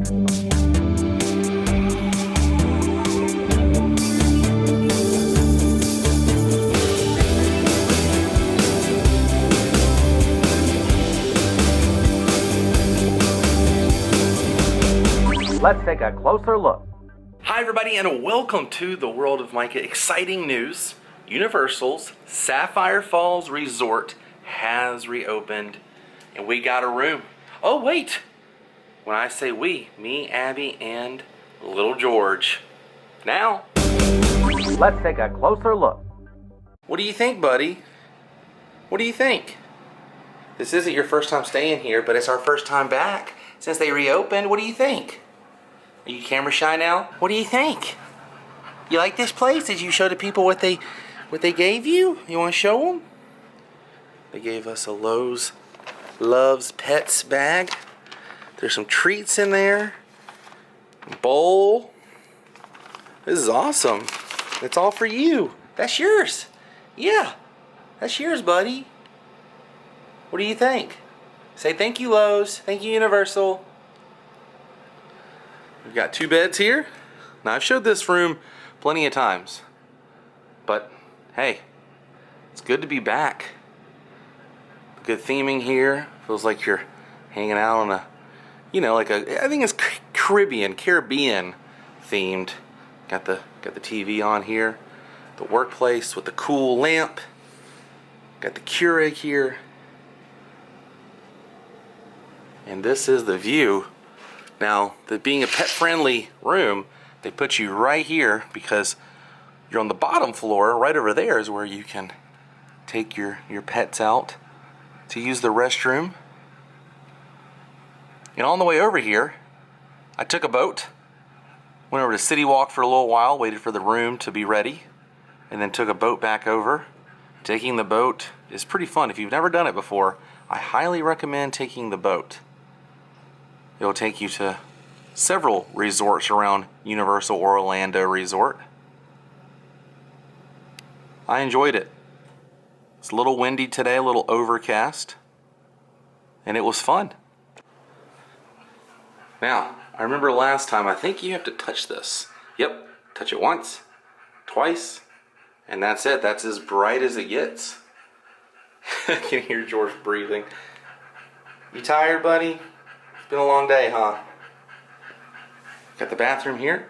Let's take a closer look. Hi everybody, and welcome to the world of Micah. Exciting news. Universal's Sapphire Falls Resort has reopened, and we got a room. Oh wait, when I say we, me, Abby, and little George. Now, let's take a closer look. What do you think, buddy? What do you think? This isn't your first time staying here, but it's our first time back since they reopened. What do you think? Are you camera shy now? What do you think? You like this place? Did you show the people what they gave you? You want to show them? They gave us a Lowe's Loves Pets bag. There's some treats in there. A bowl. This is awesome. It's all for you. That's yours. Yeah, that's yours, buddy. What do you think? Say thank you, Lowe's. Thank you, Universal. We've got 2 beds here. Now, I've showed this room plenty of times, but hey, it's good to be back. Good theming here. Feels like you're hanging out on a, like I think it's Caribbean themed. Got the TV on here. The workplace with the cool lamp. Got the Keurig here. And this is the view. Now, being a pet-friendly room, they put you right here because you're on the bottom floor. Right over there is where you can take your pets out to use the restroom. And on the way over here, I took a boat, went over to City Walk for a little while, waited for the room to be ready, and then took a boat back over. Taking the boat is pretty fun. If you've never done it before, I highly recommend taking the boat. It'll take you to several resorts around Universal Orlando Resort. I enjoyed it. It's a little windy today, a little overcast, and it was fun. Now, I remember last time, I think you have to touch this. Yep, touch it once, twice, and that's it. That's as bright as it gets. I can hear George breathing. You tired, buddy? It's been a long day, huh? Got the bathroom here.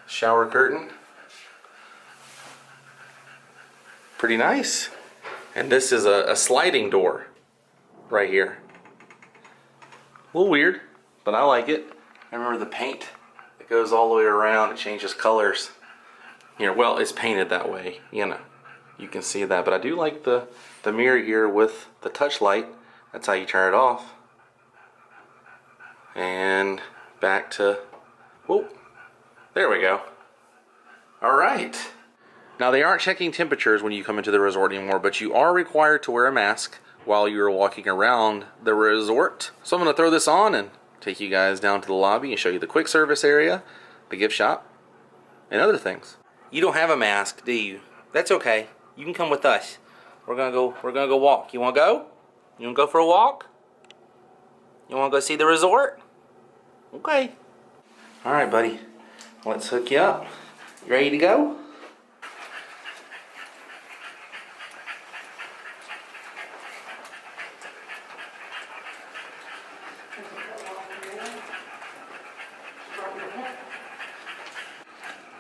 Shower curtain. Pretty nice. And this is a sliding door right here. A little weird, but I like it. I remember the paint that goes all the way around. It changes colors. Here, well, it's painted that way, You can see that, but I do like the mirror here with the touch light. That's how you turn it off. And back to, whoop, there we go. All right. Now, they aren't checking temperatures when you come into the resort anymore, but you are required to wear a mask while you're walking around the resort. So I'm going to throw this on and take you guys down to the lobby and show you the quick service area, the gift shop, and other things. You don't have a mask, do you? That's okay. You can come with us. We're gonna go walk. You wanna go? You wanna go for a walk? You wanna go see the resort? Okay. Alright, buddy. Let's hook you up. You ready to go?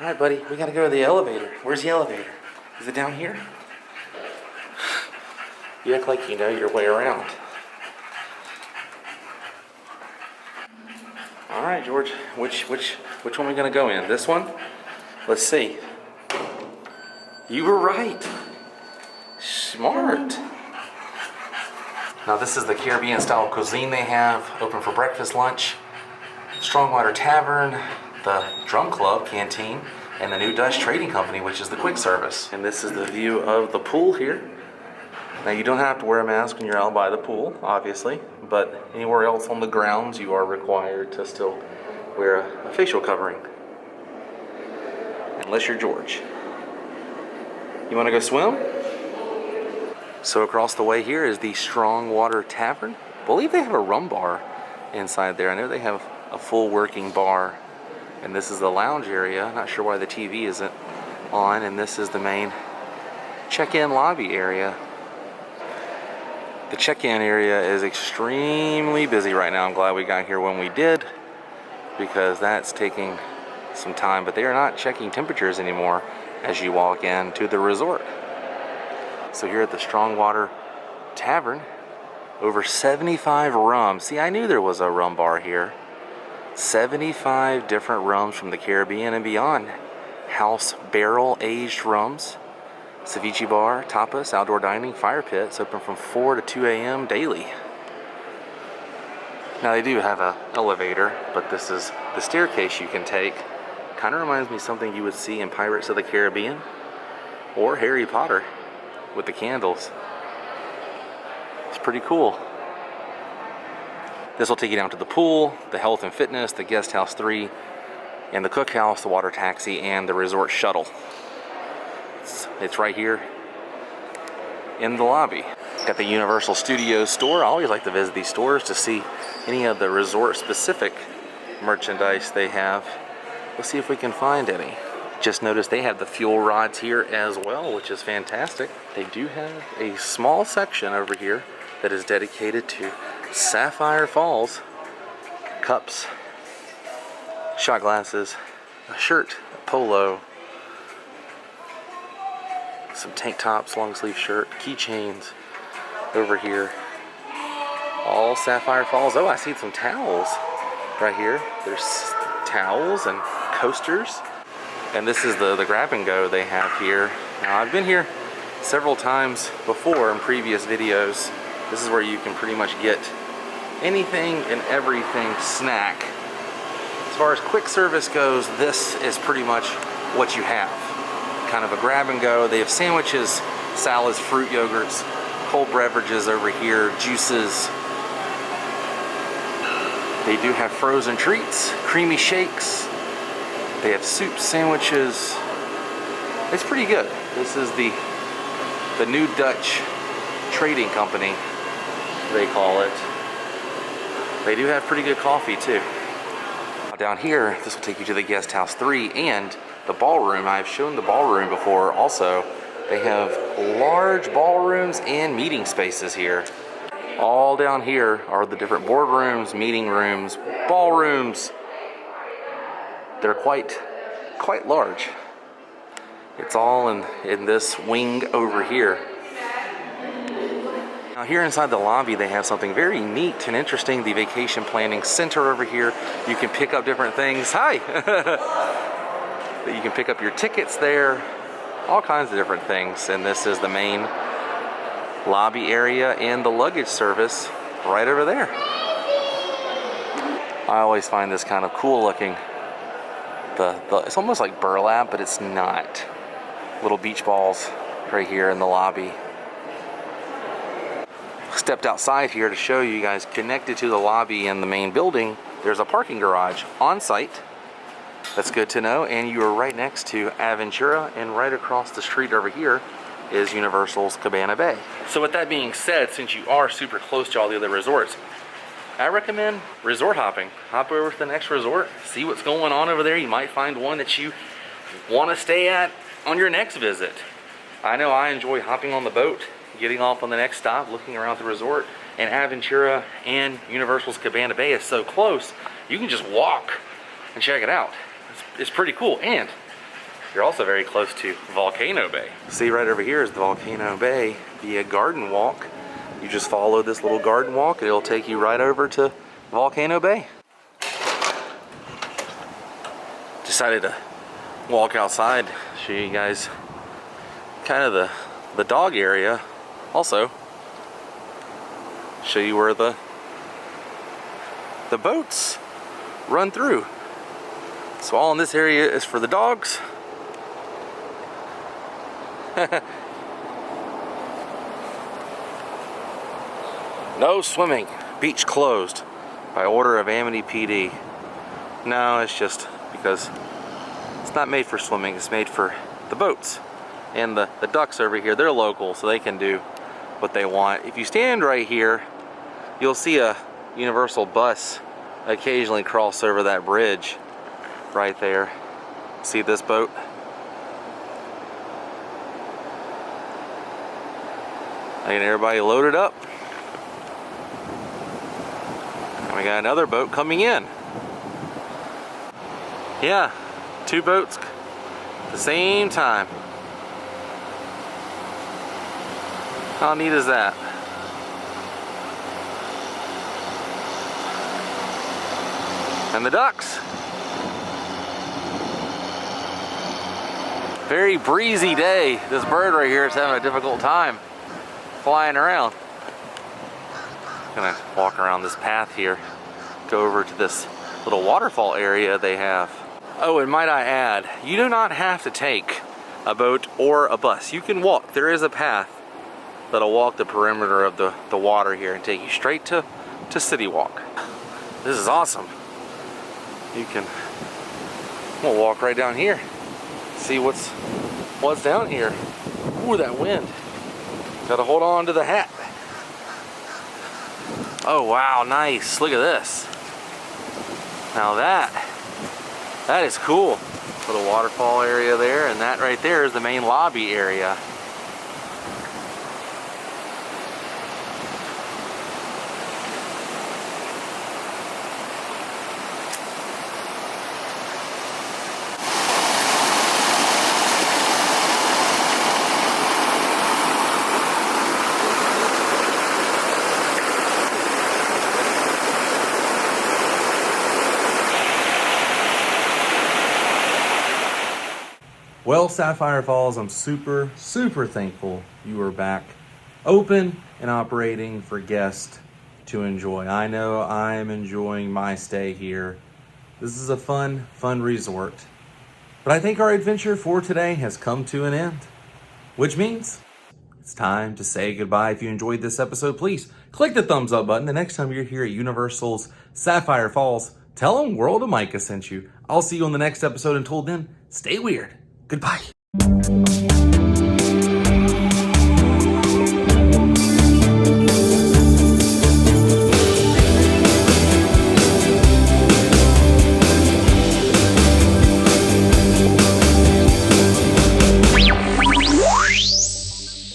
Alright, buddy, we gotta go to the elevator. Where's the elevator? Is it down here? You act like you know your way around. Alright, George, which one are we gonna go in? This one? Let's see. You were right. Smart. Now this is the Caribbean style cuisine they have, open for breakfast, lunch. Strongwater Tavern, the Drum Club Canteen, and the New Dutch Trading Company, which is the quick service. And this is the view of the pool here. Now you don't have to wear a mask when you're out by the pool, obviously, but anywhere else on the grounds you are required to still wear a facial covering. Unless you're George. You want to go swim? So across the way here is the Strongwater Tavern. I believe they have a rum bar inside there. I know they have a full working bar, and this is the lounge area. Not sure why the TV isn't on, and this is the main check-in lobby area. The check-in area is extremely busy right now. I'm glad we got here when we did, because that's taking some time, but they are not checking temperatures anymore as you walk into the resort. So here at the Strongwater Tavern, over 75 rums. See, I knew there was a rum bar here. 75 different rums from the Caribbean and beyond. House barrel aged rums, ceviche bar, tapas, outdoor dining, fire pits, open from 4 to 2 a.m. daily. Now they do have an elevator, but this is the staircase you can take. Kind of reminds me of something you would see in Pirates of the Caribbean or Harry Potter with the candles. It's pretty cool. This will take you down to the pool, the health and fitness, the guest house 3, and the cookhouse, the water taxi, and the resort shuttle. It's right here in the lobby. Got the Universal Studios store. I always like to visit these stores to see any of the resort specific merchandise they have. Let's see if we can find any. Just noticed they have the fuel rods here as well, which is fantastic. They do have a small section over here that is dedicated to Sapphire Falls. Cups, shot glasses, a shirt, a polo, some tank tops, long sleeve shirt, keychains over here. All Sapphire Falls. Oh, I see some towels right here. There's towels and coasters. And this is the grab and go they have here. Now, I've been here several times before in previous videos. This is where you can pretty much get anything and everything snack. As far as quick service goes, this is pretty much what you have. Kind of a grab and go. They have sandwiches, salads, fruit yogurts, cold beverages over here, juices. They do have frozen treats, creamy shakes. They have soup sandwiches. It's pretty good. This is the New Dutch Trading Company, they call it. They do have pretty good coffee too. Down here, this will take you to the guest house 3 and the ballroom. I've shown the ballroom before also. They have large ballrooms and meeting spaces here. All down here are the different boardrooms, meeting rooms, ballrooms. They're quite large. It's all in this wing over here. Now here inside the lobby they have something very neat and interesting, the Vacation Planning Center over here. You can pick up different things. Hi! You can pick up your tickets there, all kinds of different things. And this is the main lobby area and the luggage service right over there. I always find this kind of cool looking. It's almost like burlap, but it's not. Little beach balls right here in the lobby. Stepped outside here to show you guys, connected to the lobby and the main building, there's a parking garage on site. That's good to know. And you are right next to Aventura, and right across the street over here is Universal's Cabana Bay. So with that being said, since you are super close to all the other resorts, I recommend resort hopping. Hop over to the next resort, see what's going on over there. You might find one that you want to stay at on your next visit. I know I enjoy hopping on the boat, getting off on the next stop, looking around the resort, and Aventura and Universal's Cabana Bay is so close, you can just walk and check it out. It's pretty cool, and you're also very close to Volcano Bay. See, right over here is the Volcano Bay via Garden Walk. You just follow this little garden walk and it'll take you right over to Volcano Bay. Decided to walk outside, show you guys kind of the dog area. Also, show you where the boats run through. So all in this area is for the dogs. No swimming. Beach closed by order of Amity PD. No, it's just because it's not made for swimming. It's made for the boats. And the ducks over here, they're local, so they can do what they want. If you stand right here, you'll see a Universal bus occasionally cross over that bridge right there. See this boat? And everybody loaded up. And we got another boat coming in. Yeah, 2 boats at the same time. How neat is that? And the ducks. Very breezy day. This bird right here is having a difficult time flying around. Gonna walk around this path here, go over to this little waterfall area they have. Oh, and might I add, you do not have to take a boat or a bus. You can walk. There is a path that'll walk the perimeter of the water here and take you straight to City Walk. This is awesome. We'll walk right down here. See what's down here. Ooh, that wind. Gotta hold on to the hat. Oh wow, nice. Look at this. Now that is cool. Little waterfall area there, and that right there is the main lobby area. Well, Sapphire Falls, I'm super, super thankful you are back open and operating for guests to enjoy. I know I'm enjoying my stay here. This is a fun resort. But I think our adventure for today has come to an end, which means it's time to say goodbye. If you enjoyed this episode, please click the thumbs up button. The next time you're here at Universal's Sapphire Falls, tell them World of Micah sent you. I'll see you on the next episode. Until then, stay weird. Goodbye.